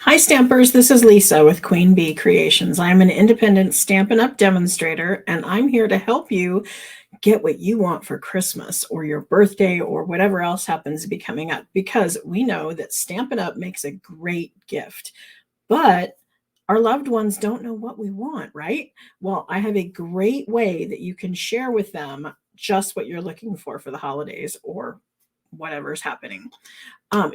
Hi Stampers, this is Lisa with Queen Bee Creations. I'm an independent Stampin' Up demonstrator, and I'm here to help you get what you want for Christmas or your birthday or whatever else happens to be coming up, because we know that Stampin' Up makes a great gift, but our loved ones don't know what we want, right? Well, I have a great way that you can share with them just what you're looking for the holidays or whatever's happening.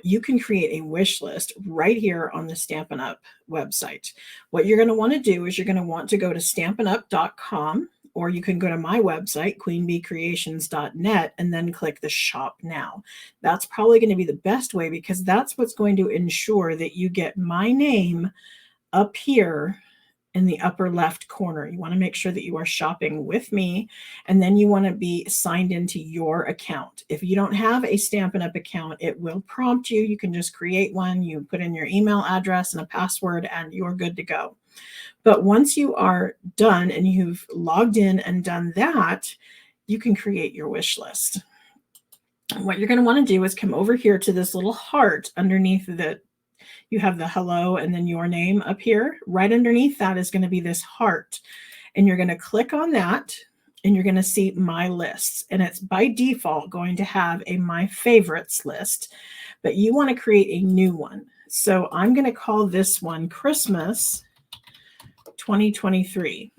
You can create a wish list right here on the Stampin' Up website. What you're going to want to do is you're going to want to go to stampinup.com, or you can go to my website, queenbeecreations.net, and then click the shop now. That's probably going to be the best way, because that's what's going to ensure that you get my name up here in the upper left corner. You want to make sure that you are shopping with me, and then you want to be signed into your account. If you don't have a Stampin' Up account, it will prompt you. You can just create one. You put in your email address and a password, and you're good to go. But once you are done and you've logged in and done that, you can create your wish list. What you're going to want to do is come over here to this little heart underneath the you have the hello and then your name up here. Right underneath that is going to be this heart. And you're going to click on that, and you're going to see my lists. And it's by default going to have a my favorites list, but you want to create a new one. So I'm going to call this one Christmas 2023.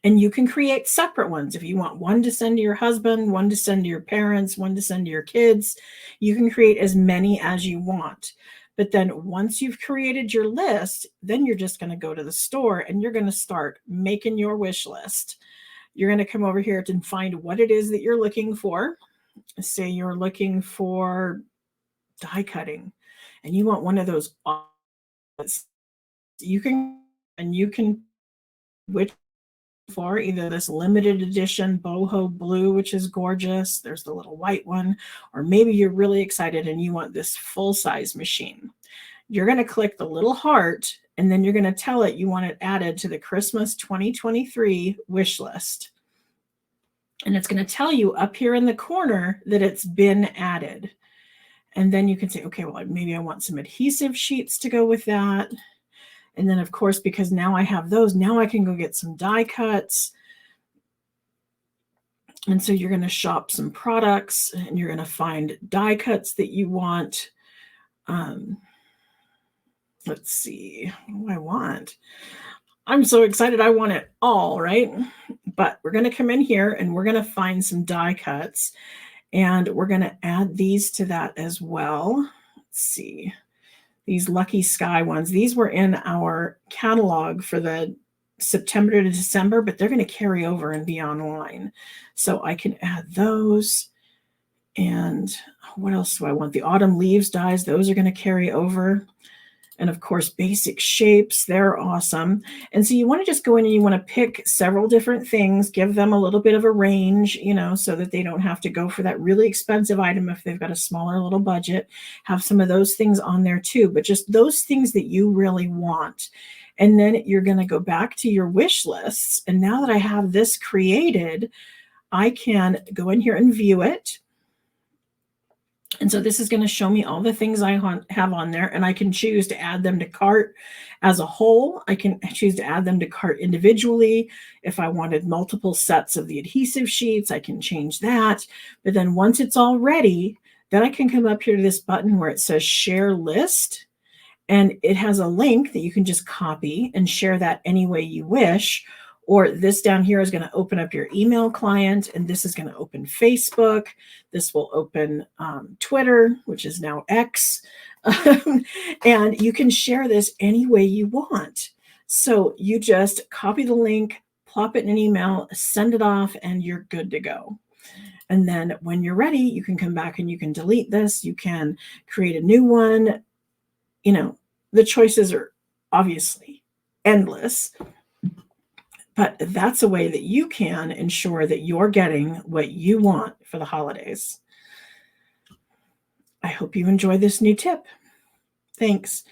And you can create separate ones. If you want one to send to your husband, one to send to your parents, one to send to your kids, you can create as many as you want. But then once you've created your list, then you're just going to go to the store and you're going to start making your wish list. You're going to come over here and find what it is that you're looking for. Say you're looking for die cutting and you want one of those. You can which for either this limited edition boho blue, which is gorgeous. There's the little white one, or maybe you're really excited and you want this full-size machine. You're going to click the little heart, and then you're going to tell it you want it added to the Christmas 2023 wish list. And it's going to tell you up here in the corner that it's been added. And then you can say, okay, well, maybe I want some adhesive sheets to go with that. And then, of course, because now I have those, now I can go get some die cuts. And so you're going to shop some products, and you're going to find die cuts that you want. Let's see, what do I want? I'm so excited. I want it all, right? But we're going to come in here, and we're going to find some die cuts, and we're going to add these to that as well. Let's see. These Lucky Sky ones, these were in our catalog for the September to December, but they're going to carry over and be online. So I can add those. And what else do I want? The Autumn Leaves dies, those are going to carry over. And of course, basic shapes, they're awesome. And so you want to just go in and you want to pick several different things, give them a little bit of a range, you know, so that they don't have to go for that really expensive item if they've got a smaller little budget. Have some of those things on there too, but just those things that you really want. And then you're going to go back to your wish lists. And now that I have this created, I can go in here and view it. And so this is going to show me all the things I have on there, and I can choose to add them to cart as a whole. I can choose to add them to cart individually. If I wanted multiple sets of the adhesive sheets, I can change that. But then once it's all ready, then I can come up here to this button where it says share list. And it has a link that you can just copy and share that any way you wish. Or this down here is going to open up your email client, and this is going to open Facebook. This will open Twitter, which is now X. And you can share this any way you want. So you just copy the link, plop it in an email, send it off, and you're good to go. And then when you're ready, you can come back and you can delete this. You can create a new one. You know, the choices are obviously endless. But that's a way that you can ensure that you're getting what you want for the holidays. I hope you enjoy this new tip. Thanks.